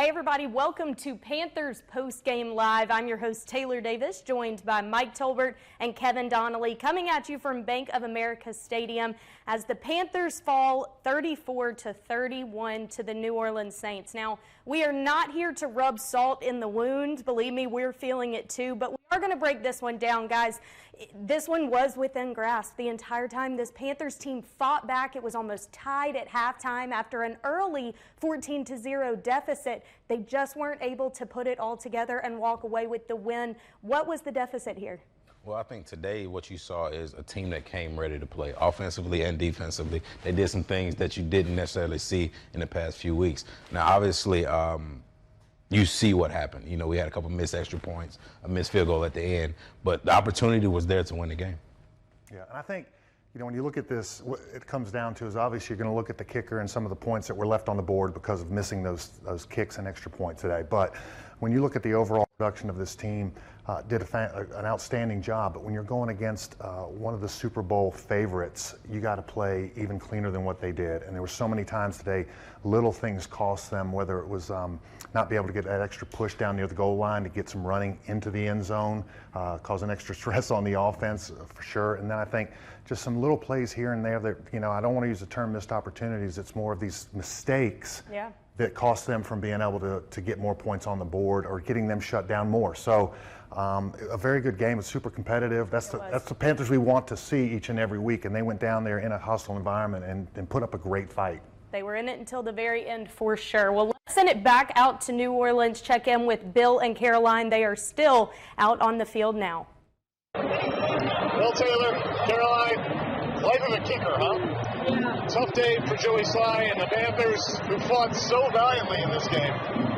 Hey everybody, welcome to Panthers Postgame Live. I'm your host Taylor Davis, joined by Mike Tolbert and Kevin Donnelly, coming at you from Bank of America Stadium as the Panthers fall 34-31 to the New Orleans Saints. Now, we are not here to rub salt in the wound. Believe me, we're feeling it too, but we are going to break this one down, guys. This one was within grasp the entire time. This Panthers team fought back. It was almost tied at halftime after an early 14-0 deficit. They just weren't able to put it all together and walk away with the win. What was the deficit here? Well, I think today what you saw is a team that came ready to play offensively and defensively. They did some things that you didn't necessarily see in the past few weeks. Now, obviously, you see what happened. You know, we had a couple missed extra points, a missed field goal at the end, but the opportunity was there to win the game. Yeah, and I think, you know, when you look at this, what it comes down to is obviously you're going to look at the kicker and some of the points that were left on the board because of missing those kicks and extra points today. But when you look at the overall production of this team, did an outstanding job. But when you're going against one of the Super Bowl favorites, you got to play even cleaner than what they did. And there were so many times today, little things cost them, whether it was not be able to get that extra push down near the goal line to get some running into the end zone, causing extra stress on the offense for sure. And then I think just some little plays here and there that, you know, I don't want to use the term missed opportunities. It's more of these mistakes. Yeah. That cost them from being able to get more points on the board or getting them shut down more. So a very good game. It's super competitive. That's the Panthers we want to see each and every week, and they went down there in a hostile environment and put up a great fight. They were in it until the very end for sure. Well, let's send it back out to New Orleans. Check in with Bill and Caroline. They are still out on the field now. Bill Taylor, Caroline, life of a kicker, huh? Yeah. Tough day for Joey Sly and the Panthers, who fought so valiantly in this game.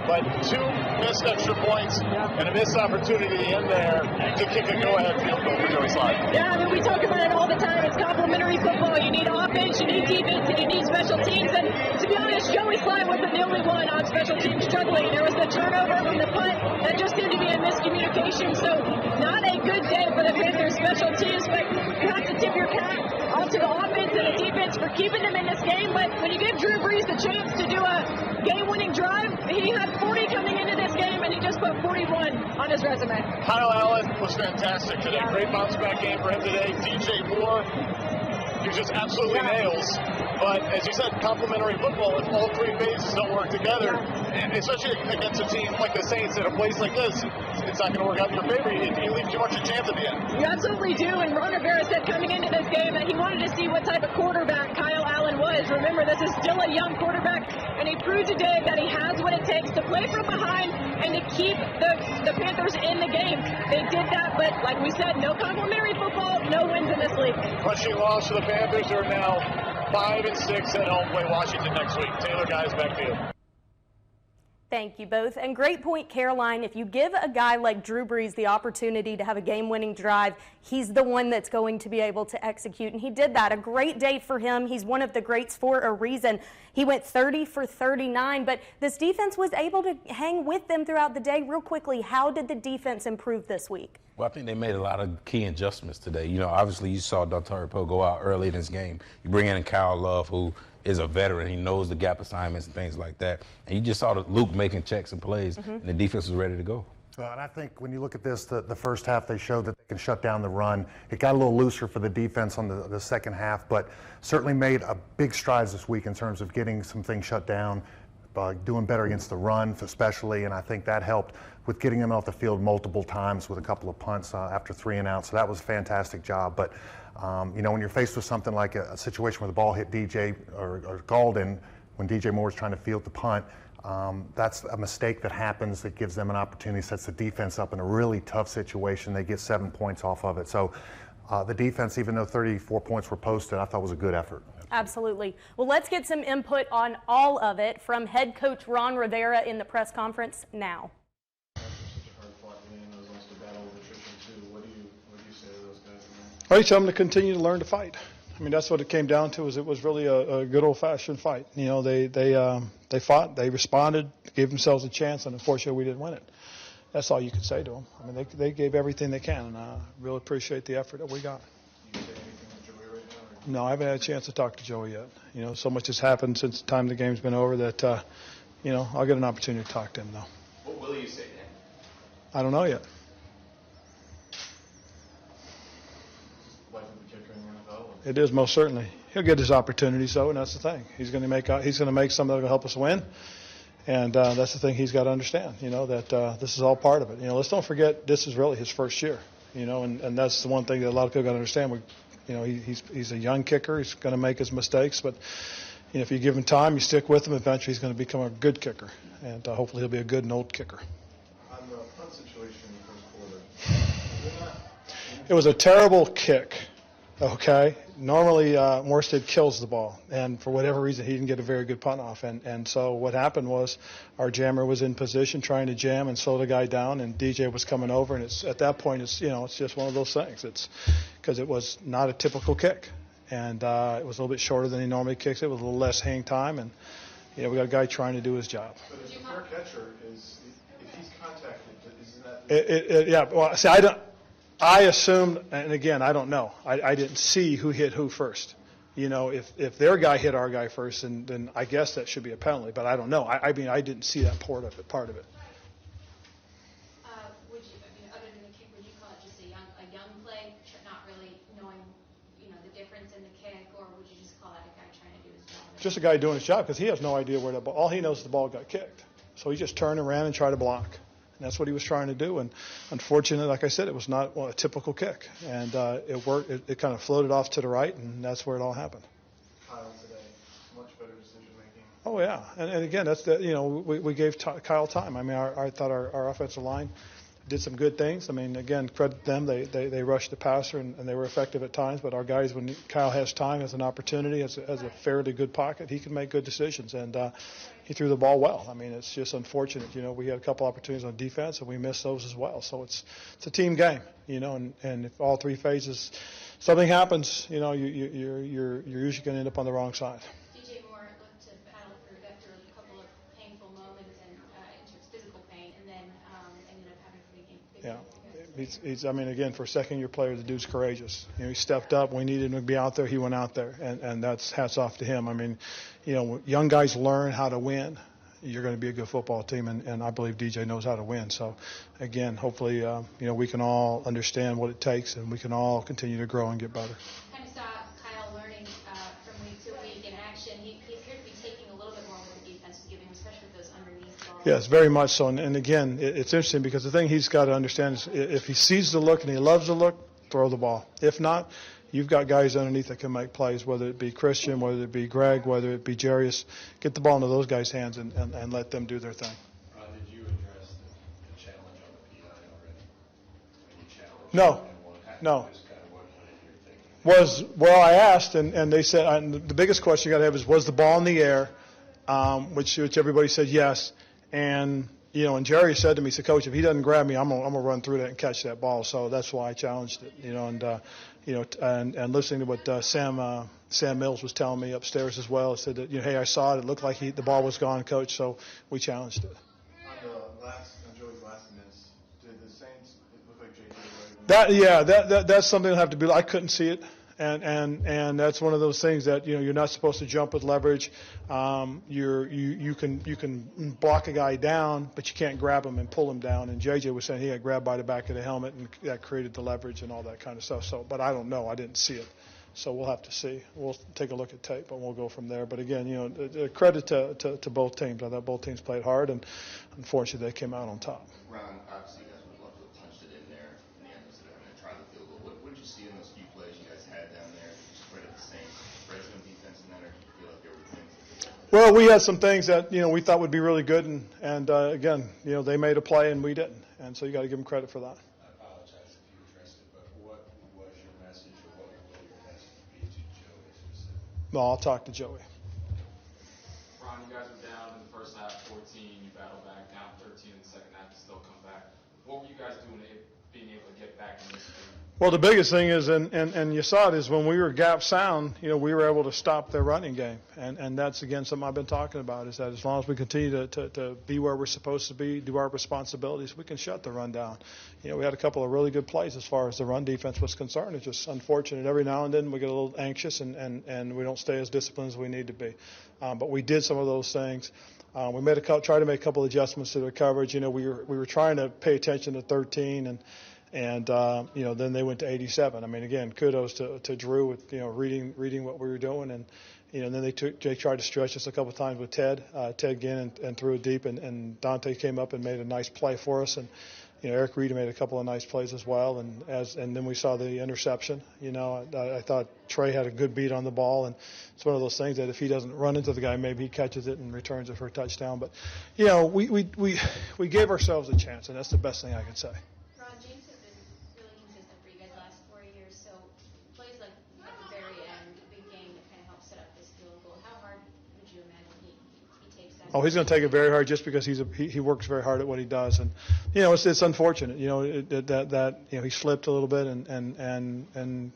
But two missed extra points and a missed opportunity at the end there to kick a go-ahead field goal for Joey Sly. Yeah, I mean, we talk about it all the time. It's complementary football. You need offense, you need defense, and you need special teams. And to be honest, Joey Sly wasn't the only one on special teams struggling. There was the turnover from the punt. That just seemed to be a miscommunication. So not a good day for the Panthers special teams, but you have to tip your cap off to the offense and the defense for keeping them in this game. But when you give Drew Brees the chance to do a game-winning drive, he had 40 coming into this game, and he just put 41 on his resume. Kyle Allen was fantastic today. Great bounce-back game for him today. DJ Moore, he just absolutely nails. But as you said, complementary football, if all three phases don't work together, and especially against a team like the Saints in a place like this, it's not going to work out in your favor. You leave too much a chance at the end. You absolutely do, and Ron Rivera said coming into this game that he wanted to see what type of quarterback Kyle Allen was. Remember, this is still a young quarterback, and he proved today that he has what it takes to play from behind and to keep the Panthers in the game. They did that, but like we said, no complementary football, no wins in this league. Crushing loss for the Panthers, who are now 5-6 at home, play Washington next week. Taylor, guys, back to you. Thank you both. And great point, Caroline. If you give a guy like Drew Brees the opportunity to have a game-winning drive, he's the one that's going to be able to execute. And he did that. A great day for him. He's one of the greats for a reason. He went 30 for 39, but this defense was able to hang with them throughout the day. Real quickly, how did the defense improve this week? Well, I think they made a lot of key adjustments today. You know, obviously you saw Untitled Chapter go out early in this game. You bring in Kyle Love, who is a veteran. He knows the gap assignments and things like that. And you just saw Luke making checks and plays, and the defense was ready to go. And I think when you look at this, the first half, they showed that they can shut down the run. It got a little looser for the defense on the second half, but certainly made a big strides this week in terms of getting some things shut down, doing better against the run especially, and I think that helped with getting them off the field multiple times with a couple of punts after 3 and out. So that was a fantastic job. But you know, when you're faced with something like a situation where the ball hit DJ or Golden, when DJ Moore's trying to field the punt, that's a mistake that happens that gives them an opportunity, sets the defense up in a really tough situation. They get 7 points off of it. So the defense, even though 34 points were posted, I thought was a good effort. Absolutely. Well, let's get some input on all of it from head coach Ron Rivera in the press conference now. I tell them to continue to learn to fight. I mean, that's what it came down to. It was really a good old-fashioned fight. You know, they fought, they responded, gave themselves a chance, and unfortunately, we didn't win it. That's all you can say to them. I mean, they gave everything they can, and I really appreciate the effort that we got. Do you say anything to Joey right now? No, I haven't had a chance to talk to Joey yet. You know, so much has happened since the time the game's been over that I'll get an opportunity to talk to him, though. What will you say to him? I don't know yet. It is, most certainly. He'll get his opportunities, though, and that's the thing. He's going to make something that will help us win, and that's the thing he's got to understand. That this is all part of it. Let's don't forget this is really his first year. And that's the one thing that a lot of people got to understand. He's a young kicker. He's going to make his mistakes, but if you give him time, you stick with him, eventually he's going to become a good kicker, and hopefully he'll be a good and old kicker. On the punt situation in the first quarter, it was a terrible kick. Okay. Normally, Morstead kills the ball, and for whatever reason, he didn't get a very good punt off. And so what happened was our jammer was in position trying to jam and slow the guy down, and DJ was coming over. And at that point, it's just one of those things. It's because it was not a typical kick, and it was a little bit shorter than he normally kicks it with a little less hang time. And we got a guy trying to do his job. But as a fair catcher, if he's contacted, isn't that? Yeah. Well, see, I assumed, and again, I don't know. I didn't see who hit who first. If their guy hit our guy first, then I guess that should be a penalty. But I don't know. I mean, I didn't see that part of it. Would you, other than the kick, would you call it just a young play, not really knowing, the difference in the kick, or would you just call that a guy trying to do his job? Just a guy doing his job because he has no idea where the ball. All he knows is the ball got kicked, so he just turned and ran and tried to block. And that's what he was trying to do. And unfortunately, like I said, it was not a typical kick. And it worked. It kind of floated off to the right, and that's where it all happened. Kyle today, much better decision making. Oh, yeah. And again, that's we gave Kyle time. I mean, I thought our offensive line did some good things. I mean, again, credit them. They rushed the passer, and they were effective at times. But our guys, when Kyle has time, has an opportunity, has a fairly good pocket, he can make good decisions. And he threw the ball well. I mean, it's just unfortunate. We had a couple opportunities on defense, and we missed those as well. So it's a team game, and if all three phases, something happens, you're usually going to end up on the wrong side. DJ Moore looked to battle through after a couple of painful moments and into physical pain, and then ended up having a big game. I mean, again, for a second-year player, the dude's courageous. He stepped up. We needed him to be out there. He went out there, and that's hats off to him. I mean, young guys learn how to win. You're going to be a good football team, and I believe DJ knows how to win. So, again, hopefully, we can all understand what it takes, and we can all continue to grow and get better. Kind of saw Kyle learning from week to week in action. He appeared to be taking a little bit more with the defense is giving, especially with those underneath balls. Yes, very much so. And again, it's interesting because the thing he's got to understand is if he sees the look and he loves the look, throw the ball. If not, you've got guys underneath that can make plays, whether it be Christian, whether it be Greg, whether it be Jarius. Get the ball into those guys' hands and let them do their thing. Ron, did you address the challenge on the PI already? When you challenged No. Just kind of what you're thinking? I asked, and they said the biggest question you got to have is, was the ball in the air, which everybody said yes. And and Jerry said to me, he said, Coach, if he doesn't grab me, I'm gonna run through that and catch that ball. So that's why I challenged it. And listening to what Sam Mills was telling me upstairs as well, said that hey, I saw it. It looked like the ball was gone, Coach. So we challenged it. On Joey's last miss, did the Saints look like J.K. That's something that'll have to be. I couldn't see it. And that's one of those things that you're not supposed to jump with leverage. You can block a guy down, but you can't grab him and pull him down. And JJ was saying he got grabbed by the back of the helmet, and that created the leverage and all that kind of stuff. So, but I don't know. I didn't see it. So we'll have to see. We'll take a look at tape, and we'll go from there. But again, credit to both teams. I thought both teams played hard, and unfortunately they came out on top. Ron, obviously you guys would love to have punched it in there in the end instead of having to try the field goal. What did you see in those few plays you guys had down there? Did you spread it the same freshman defense in that, or did you feel like there were things? Well, we had some things that we thought would be really good, and again, they made a play and we didn't, and so you got to give them credit for that. I apologize if you addressed it, but what was your message, or what will your message be to Joey specifically? No, I'll talk to Joey. Ron, you guys were down in the first half 14. You battled back down 13 in the second half to still come back. What were you guys doing to being able to get back in this game? Well, the biggest thing is, and you saw it, is when we were gap sound, we were able to stop their running game. And that's, again, something I've been talking about, is that as long as we continue to be where we're supposed to be, do our responsibilities, we can shut the run down. We had a couple of really good plays as far as the run defense was concerned. It's just unfortunate. Every now and then we get a little anxious and we don't stay as disciplined as we need to be. But we did some of those things. We tried to make a couple of adjustments to the coverage. We were trying to pay attention to 13 and then they went to 87. I mean, again, kudos to Drew with reading what we were doing, and then they tried to stretch us a couple of times with Ted again and threw it deep, and Dante came up and made a nice play for us, and Eric Reed made a couple of nice plays as well, and then we saw the interception. I thought Trey had a good beat on the ball, and it's one of those things that if he doesn't run into the guy, maybe he catches it and returns it for a touchdown. But we gave ourselves a chance, and that's the best thing I can say. Oh, he's going to take it very hard just because he works very hard at what he does, and it's unfortunate, that he slipped a little bit and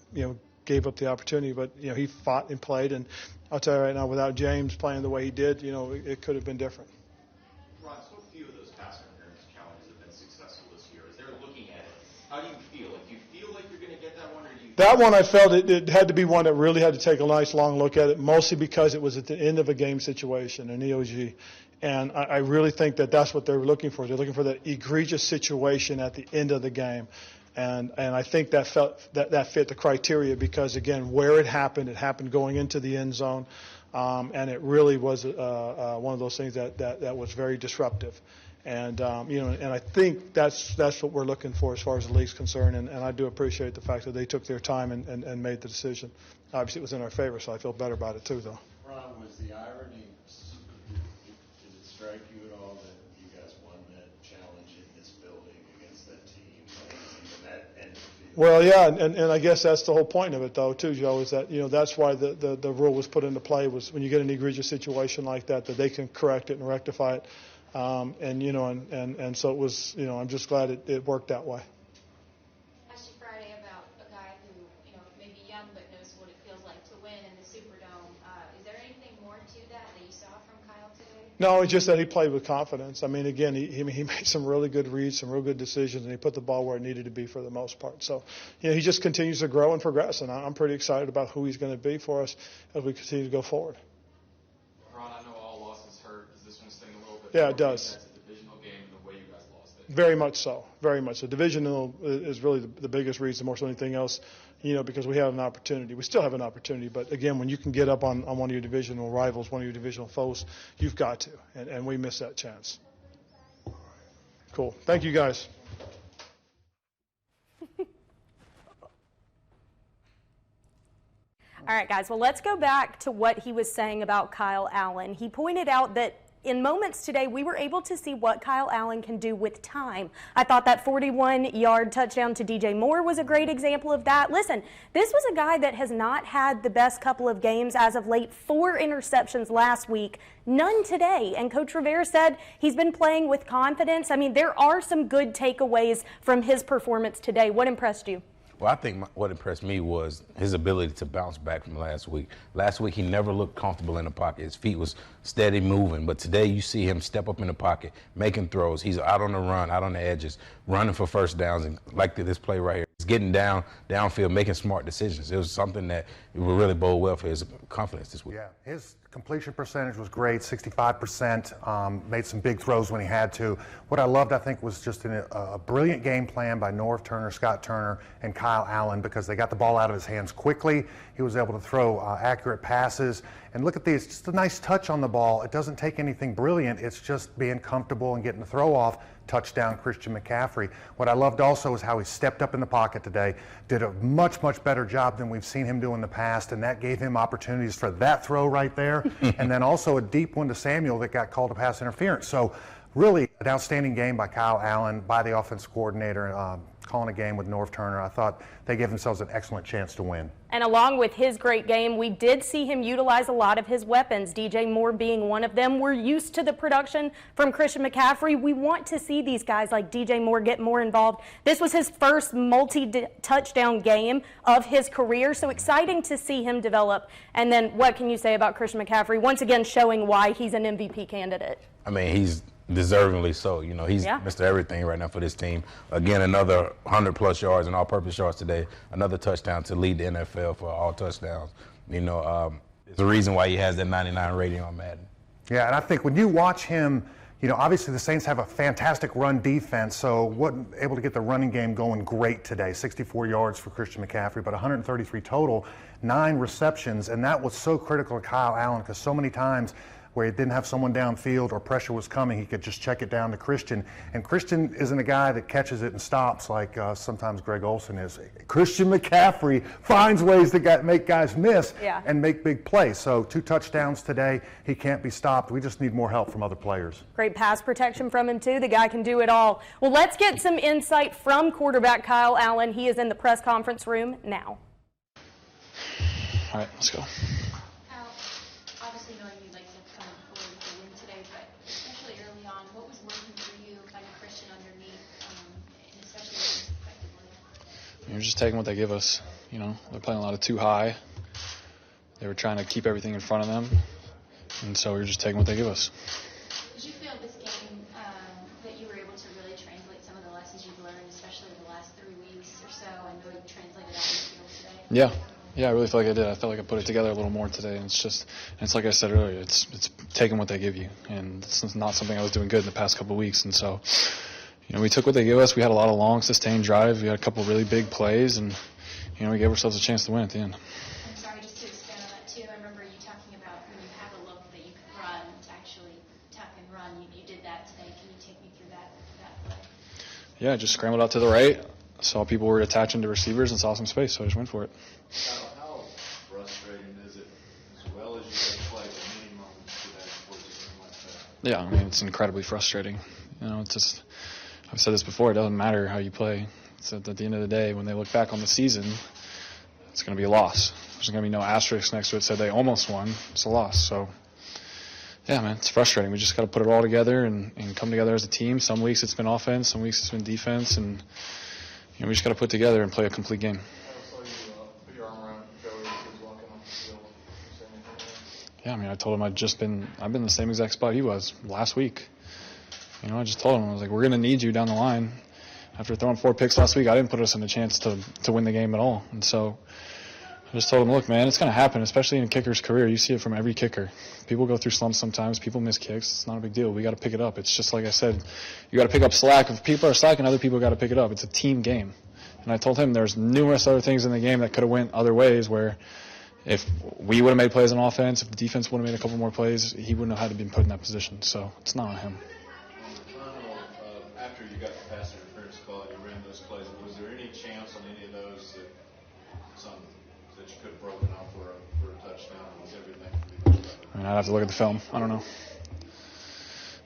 gave up the opportunity, but he fought and played, and I'll tell you right now, without James playing the way he did, it could have been different. Ron, so few of those pass interference challenges have been successful this year. As they're looking at it, how do you feel? Do you feel like you're going to get that one, or do you? That one, I felt it had to be one that really had to take a nice long look at it, mostly because it was at the end of a game situation, an EOG. And I really think that's what they're looking for. They're looking for that egregious situation at the end of the game. And I think that fit the criteria because, again, where it happened going into the end zone. And it really was one of those things that was very disruptive. And, and I think that's what we're looking for as far as the league's concerned. And I do appreciate the fact that they took their time and made the decision. Obviously, it was in our favor, so I feel better about it, too, though. Ron, was the irony, did it strike you at all that you guys won that challenge in this building against that team and that end of the field? Well, yeah, and I guess that's the whole point of it, though, too, Joe, is that, that's why the rule was put into play, was when you get an egregious situation like that they can correct it and rectify it. And so it was, I'm just glad it worked that way. I asked you Friday about a guy who, may be young but knows what it feels like to win in the Superdome. Is there anything more to that you saw from Kyle today? No, it's just that he played with confidence. I mean, again, he made some really good reads, some real good decisions, and he put the ball where it needed to be for the most part. So, he just continues to grow and progress, and I'm pretty excited about who he's going to be for us as we continue to go forward. Ron, I know all losses hurt. Does this one sting a little bit? Yeah, it does. That's a divisional game and the way you guys lost it. Very much so. Very much so. Divisional is really the biggest reason more so than anything else, because we have an opportunity. We still have an opportunity. But, again, when you can get up on one of your divisional rivals, one of your divisional foes, you've got to. And we missed that chance. Cool. Thank you, guys. All right, guys, well, let's go back to what he was saying about Kyle Allen. He pointed out that in moments today, we were able to see what Kyle Allen can do with time. I thought that 41-yard touchdown to DJ Moore was a great example of that. Listen, this was a guy that has not had the best couple of games as of late. 4 interceptions last week, none today. And Coach Rivera said he's been playing with confidence. I mean, there are some good takeaways from his performance today. What impressed you? Well, I think what impressed me was his ability to bounce back from last week. Last week, he never looked comfortable in the pocket. His feet was steady moving. But today, you see him step up in the pocket, making throws. He's out on the run, out on the edges, running for first downs. And like this play right here, he's getting downfield, making smart decisions. It was something that would really bode well for his confidence this week. Yeah, his completion percentage was great, 65%, made some big throws when he had to. What I loved, I think, was just a brilliant game plan by Norv Turner, Scott Turner, and Kyle Allen, because they got the ball out of his hands quickly. He was able to throw accurate passes. And look at these, just a nice touch on the ball. It doesn't take anything brilliant. It's just being comfortable and getting the throw off. Touchdown, Christian McCaffrey. What I loved also is how he stepped up in the pocket today, did a much, much better job than we've seen him do in the past, and that gave him opportunities for that throw right there, and then also a deep one to Samuel that got called a pass interference. So really an outstanding game by Kyle Allen, by the offensive coordinator, calling a game with North Turner. I thought they gave themselves an excellent chance to win. And along with his great game, we did see him utilize a lot of his weapons, DJ Moore being one of them. We're used to the production from Christian McCaffrey. We want to see these guys like DJ Moore get more involved. This was his first multi-touchdown game of his career, so exciting to see him develop. And then what can you say about Christian McCaffrey? Once again, showing why he's an MVP candidate. I mean, he's deservingly so. You know, he's Mr. Everything right now for this team. Again, another 100-plus yards and all-purpose yards today. Another touchdown to lead the NFL for all touchdowns. You know, it's the reason why he has that 99 rating on Madden. Yeah, and I think when you watch him, you know, obviously the Saints have a fantastic run defense, so wasn't able to get the running game going great today. 64 yards for Christian McCaffrey, but 133 total, 9 receptions, and that was so critical to Kyle Allen because so many times where he didn't have someone downfield or pressure was coming, he could just check it down to Christian. And Christian isn't a guy that catches it and stops like sometimes Greg Olsen is. Christian McCaffrey finds ways to make guys miss and make big plays. So 2 touchdowns today. He can't be stopped. We just need more help from other players. Great pass protection from him, too. The guy can do it all. Well, let's get some insight from quarterback Kyle Allen. He is in the press conference room now. All right, let's go. You're just taking what they give us. You know, they're playing a lot of too high. They were trying to keep everything in front of them, and so we're just taking what they give us. Did you feel this game that you were able to really translate some of the lessons you've learned, especially the last 3 weeks or so, and really translated that in the field today? Yeah, I really feel like I did. I felt like I put it together a little more today, and it's like I said earlier, it's taking what they give you, and it's not something I was doing good in the past couple of weeks, and so. You know, we took what they gave us. We had a lot of long, sustained drives. We had a couple of really big plays, and, you know, we gave ourselves a chance to win at the end. I'm sorry, just to expand on that, too. I remember you talking about when you have a look that you could run, to actually tuck and run. You did that today. Can you take me through that play? Yeah, I just scrambled out to the right, saw people were attaching to receivers, and saw some space, so I just went for it. How frustrating is it, as well as you can play, at many moments today towards a game like that? Yeah, I mean, it's incredibly frustrating. You know, it's just... I've said this before, it doesn't matter how you play. It's at the end of the day, when they look back on the season, it's going to be a loss. There's going to be no asterisk next to it said they almost won. It's a loss. So, yeah, man, it's frustrating. We just got to put it all together and come together as a team. Some weeks it's been offense, some weeks it's been defense, and you know, we just got to put together and play a complete game. Yeah, I mean, I told him I've been the same exact spot he was last week. You know, I just told him, I was like, we're going to need you down the line. After throwing 4 picks last week, I didn't put us in a chance to win the game at all. And so I just told him, look, man, it's going to happen, especially in a kicker's career. You see it from every kicker. People go through slumps sometimes. People miss kicks. It's not a big deal. We got to pick it up. It's just like I said, you got to pick up slack. If people are slacking, other people got to pick it up. It's a team game. And I told him there's numerous other things in the game that could have went other ways where if we would have made plays on offense, if the defense would have made a couple more plays, he wouldn't have had to be put in that position. So it's not on him. After you got the pass interference call and you ran those plays, was there any chance on any of those that you could have broken off for a touchdown? Was everything? I mean, I'd have to look at the film. I don't know.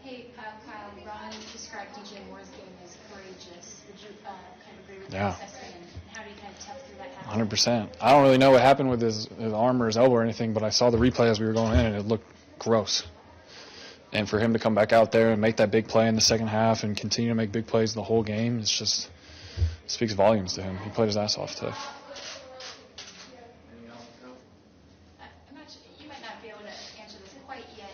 Hey, Kyle, Ron described DJ Moore's game as courageous. Would you kind of agree with Yeah. that assessment? And how do you kind of tough through that? 100%. I don't really know what happened with his arm or his elbow or anything, but I saw the replay as we were going in, and it looked gross. And for him to come back out there and make that big play in the second half and continue to make big plays the whole game, it's just speaks volumes to him. He played his ass off today. You might not be able to answer this quite yet,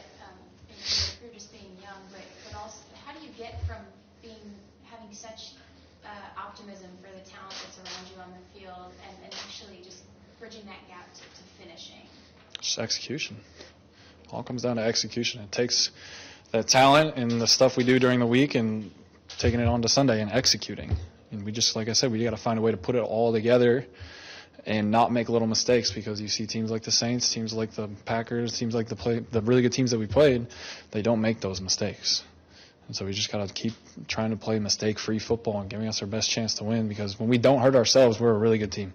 you're just being young, but also, how do you get from having such optimism for the talent that's around you on the field and actually just bridging that gap to finishing? Just execution. All comes down to execution. It takes that talent and the stuff we do during the week and taking it on to Sunday and executing. And we just, like I said, we got to find a way to put it all together and not make little mistakes, because you see teams like the Saints, teams like the Packers, teams like the really good teams that we played, they don't make those mistakes. And so we just got to keep trying to play mistake-free football and giving us our best chance to win, because when we don't hurt ourselves, we're a really good team.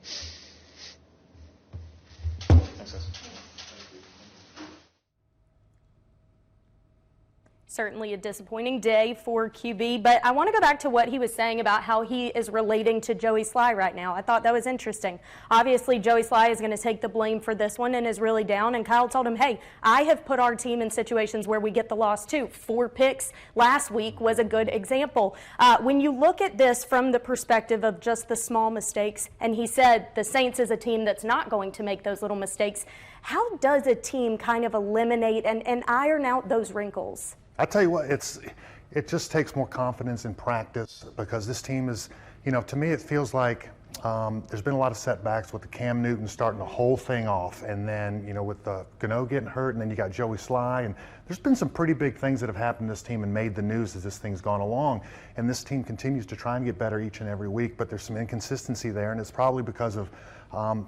Certainly a disappointing day for QB, but I want to go back to what he was saying about how he is relating to Joey Sly right now. I thought that was interesting. Obviously, Joey Sly is going to take the blame for this one and is really down, and Kyle told him, hey, I have put our team in situations where we get the loss too. 4 picks last week was a good example. When you look at this from the perspective of just the small mistakes, and he said the Saints is a team that's not going to make those little mistakes, how does a team kind of eliminate and iron out those wrinkles? I tell you what, it just takes more confidence in practice, because this team is, to me it feels like there's been a lot of setbacks with the Cam Newton starting the whole thing off, and then with the Gano getting hurt, and then you got Joey Sly, and there's been some pretty big things that have happened to this team and made the news as this thing's gone along, and this team continues to try and get better each and every week, but there's some inconsistency there, and it's probably because of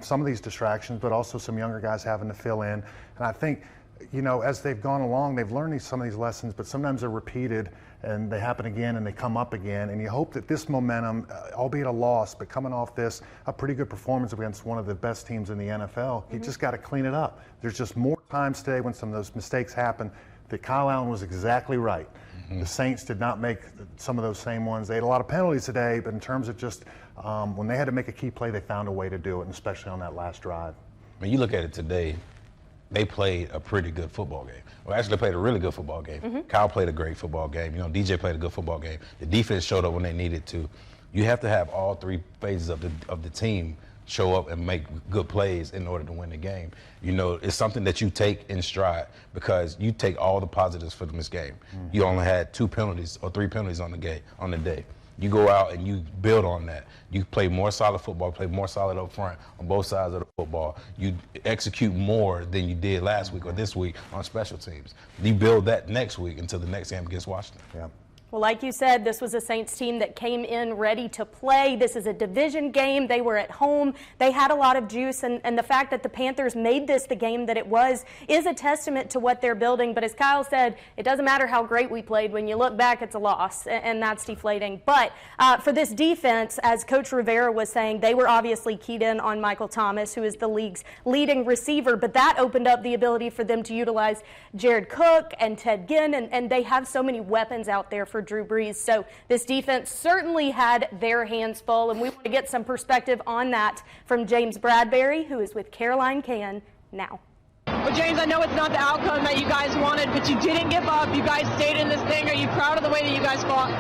some of these distractions, but also some younger guys having to fill in, and I think as they've gone along, they've learned some of these lessons, but sometimes they're repeated and they happen again and they come up again. And you hope that this momentum, albeit a loss, but coming off this, a pretty good performance against one of the best teams in the NFL, you just got to clean it up. There's just more times today when some of those mistakes happen that Kyle Allen was exactly right. The Saints did not make some of those same ones. They had a lot of penalties today, but in terms of just when they had to make a key play, they found a way to do it, and especially on that last drive. When you look at it today, they played a pretty good football game. Well, actually, they played a really good football game. Kyle played a great football game. DJ played a good football game. The defense showed up when they needed to. You have to have all 3 phases of the team show up and make good plays in order to win the game. It's something that you take in stride, because you take all the positives from this game. You only had 2 penalties or 3 penalties on the day. You go out and you build on that. You play more solid football, play more solid up front on both sides of the football. You execute more than you did last week or this week on special teams. You build that next week until the next game against Washington. Yeah. Well, like you said, this was a Saints team that came in ready to play. This is a division game. They were at home. They had a lot of juice, and the fact that the Panthers made this the game that it was is a testament to what they're building. But as Kyle said, it doesn't matter how great we played. When you look back, it's a loss, and that's deflating. But for this defense, as Coach Rivera was saying, they were obviously keyed in on Michael Thomas, who is the league's leading receiver, but that opened up the ability for them to utilize Jared Cook and Ted Ginn, and they have so many weapons out there for Drew Brees. So this defense certainly had their hands full, and we want to get some perspective on that from James Bradbury, who is with Caroline Can now. Well, James, I know it's not the outcome that you guys wanted, but you didn't give up. You guys stayed in this thing. Are you proud of the way that you guys fought?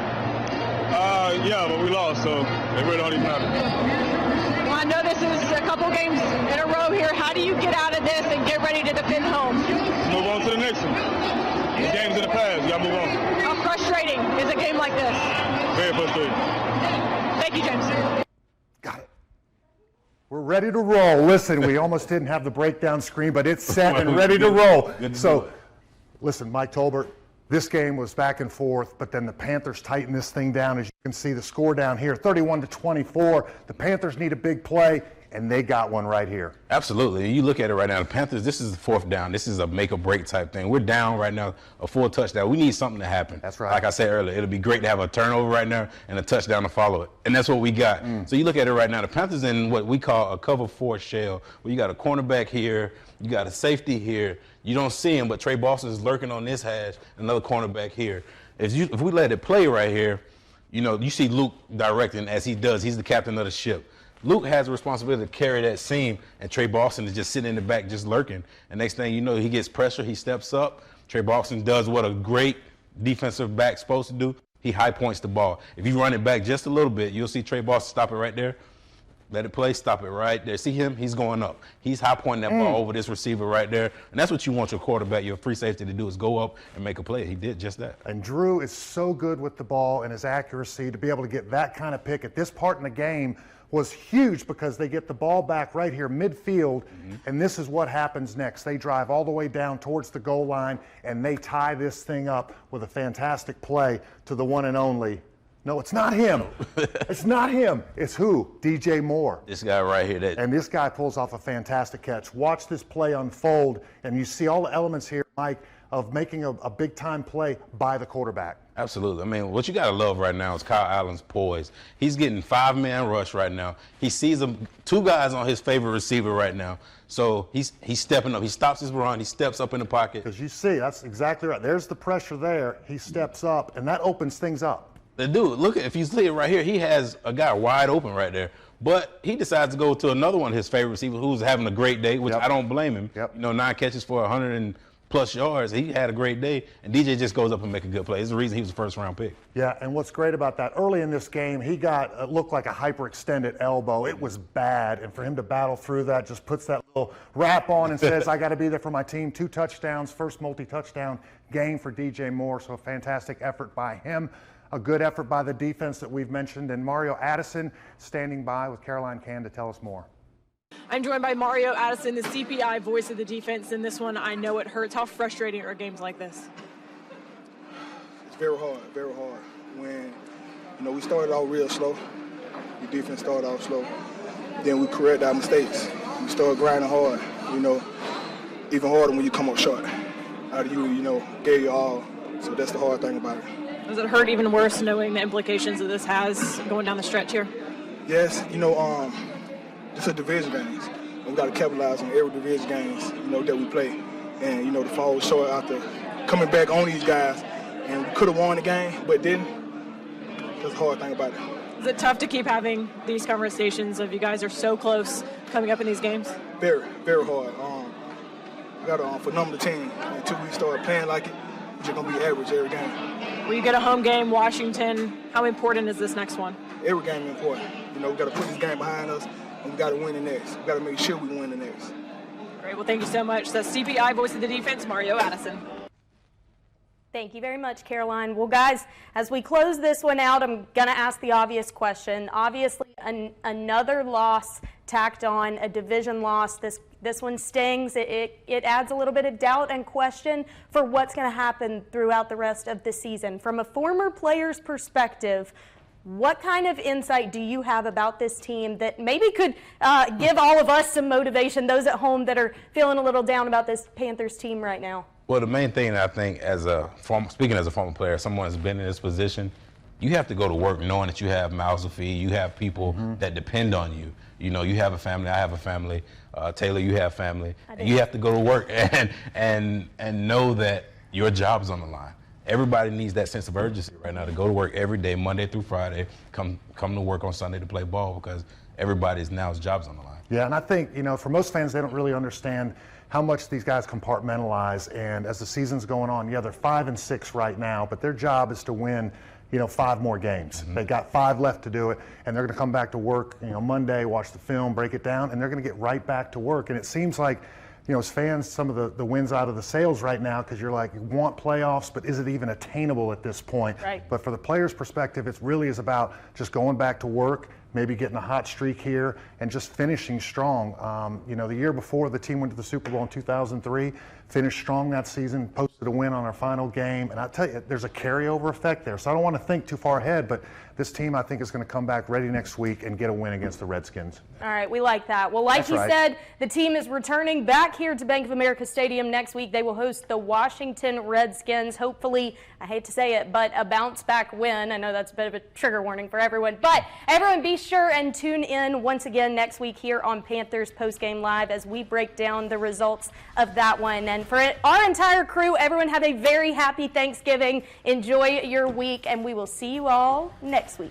Yeah, but we lost, so it really don't even matter. Well, I know this is a couple games in a row here. How do you get out of this and get ready to defend home? Move on to the next one. The game's in the past. You got to move on. How frustrating is a game like this? Very frustrating. Thank you, James. Got it. We're ready to roll. Listen, we almost didn't have the breakdown screen, but it's set and ready to roll. So, listen, Mike Tolbert, this game was back and forth, but then the Panthers tightened this thing down. As you can see, the score down here, 31-24. The Panthers need a big play, and they got one right here. Absolutely. You look at it right now, the Panthers, this is the 4th down. This is a make or break type thing. We're down right now, a full touchdown. We need something to happen. That's right. Like I said earlier, it'll be great to have a turnover right now and a touchdown to follow it. And that's what we got. So you look at it right now, the Panthers in what we call a cover 4 shell, where you got a cornerback here, you got a safety here. You don't see him, but Trey Boston is lurking on this hash, another cornerback here. If we let it play right here, you see Luke directing as he does. He's the captain of the ship. Luke has a responsibility to carry that seam, and Trey Boston is just sitting in the back just lurking. And next thing you know, he gets pressure, he steps up. Trey Boston does what a great defensive back's supposed to do. He high points the ball. If you run it back just a little bit, you'll see Trey Boston stop it right there. Let it play, stop it right there. See him? He's going up. He's high pointing that ball over this receiver right there. And that's what you want your quarterback, your free safety to do, is go up and make a play. He did just that. And Drew is so good with the ball and his accuracy to be able to get that kind of pick at this part in the game was huge, because they get the ball back right here midfield, and this is what happens next. They drive all the way down towards the goal line, and they tie this thing up with a fantastic play to the one and only. No, it's not him. It's not him. It's who? DJ Moore. This guy right here. And this guy pulls off a fantastic catch. Watch this play unfold, and you see all the elements here, Mike. of making a big-time play by the quarterback. Absolutely. I mean, what you got to love right now is Kyle Allen's poise. He's getting 5-man rush right now. He sees two guys on his favorite receiver right now. So he's stepping up. He stops his run. He steps up in the pocket. Because you see, that's exactly right. There's the pressure there. He steps up, and that opens things up. The dude, look, if you see it right here, he has a guy wide open right there. But he decides to go to another one of his favorite receivers who's having a great day, which I don't blame him. Yep. 9 catches for 100+ yards. He had a great day, and DJ just goes up and make a good play. It's the reason he was a first-round pick. Yeah, and what's great about that, early in this game, he got looked like a hyperextended elbow. It was bad, and for him to battle through that, just puts that little wrap on and says, I got to be there for my team. 2 touchdowns, first multi-touchdown game for DJ Moore, so a fantastic effort by him. A good effort by the defense that we've mentioned, and Mario Addison standing by with Caroline Cann to tell us more. I'm joined by Mario Addison, the CPI voice of the defense. In this one, I know it hurts. How frustrating are games like this? It's very hard, very hard. When, we started out real slow. The defense started out slow. Then we correct our mistakes. We started grinding hard, even harder when you come up short. Out of you, gave you all. So that's the hard thing about it. Does it hurt even worse knowing the implications that this has going down the stretch here? Yes, it's a division games. We got to capitalize on every division games, that we play. And, to fall short after coming back on these guys. And we could have won the game, but didn't. That's the hard thing about it. Is it tough to keep having these conversations of you guys are so close coming up in these games? Very, very hard. We got a phenomenal team. Until we start playing like it, we're just going to be average every game. Well, you get a home game, Washington. How important is this next one? Every game is important. We got to put this game behind us, and we got to win the next. We got to make sure we win the next. Great. Well, thank you so much. That's CPI voice of the defense, Mario Addison. Thank you very much, Caroline. Well, guys, as we close this one out, I'm going to ask the obvious question. Obviously, another loss tacked on, a division loss. This one stings. It adds a little bit of doubt and question for what's going to happen throughout the rest of the season. From a former player's perspective, what kind of insight do you have about this team that maybe could give all of us some motivation, those at home that are feeling a little down about this Panthers team right now? Well, the main thing that I think, speaking as a former player, someone who's been in this position, you have to go to work knowing that you have mouths to feed, you have people that depend on you. You have a family, I have a family, Taylor, you have family. And you have to go to work and know that your job's on the line. Everybody needs that sense of urgency right now to go to work every day, Monday through Friday, come to work on Sunday to play ball because everybody's job's on the line. Yeah, and I think, for most fans, they don't really understand how much these guys compartmentalize. And as the season's going on, they're 5-6 right now, but their job is to win, 5 more games. They got 5 left to do it, and they're going to come back to work, Monday, watch the film, break it down, and they're going to get right back to work. And it seems like, as fans, some of the wins out of the sails right now, because you're like, you want playoffs, but is it even attainable at this point? Right. But for the players' perspective, it really is about just going back to work, maybe getting a hot streak here, and just finishing strong. The year before, the team went to the Super Bowl in 2003, finished strong that season, posted a win on our final game, and I tell you, there's a carryover effect there. So I don't want to think too far ahead, but this team, I think, is going to come back ready next week and get a win against the Redskins. All right, we like that. Well, like That's he said, the team is returning back here to Bank of America Stadium next week. They will host the Washington Redskins. Hopefully, I hate to say it, but a bounce-back win. I know that's a bit of a trigger warning for everyone. But everyone be sure and tune in once again next week here on Panthers Postgame Live as we break down the results of that one. And for our entire crew, everyone have a very happy Thanksgiving. Enjoy your week, and we will see you all next week.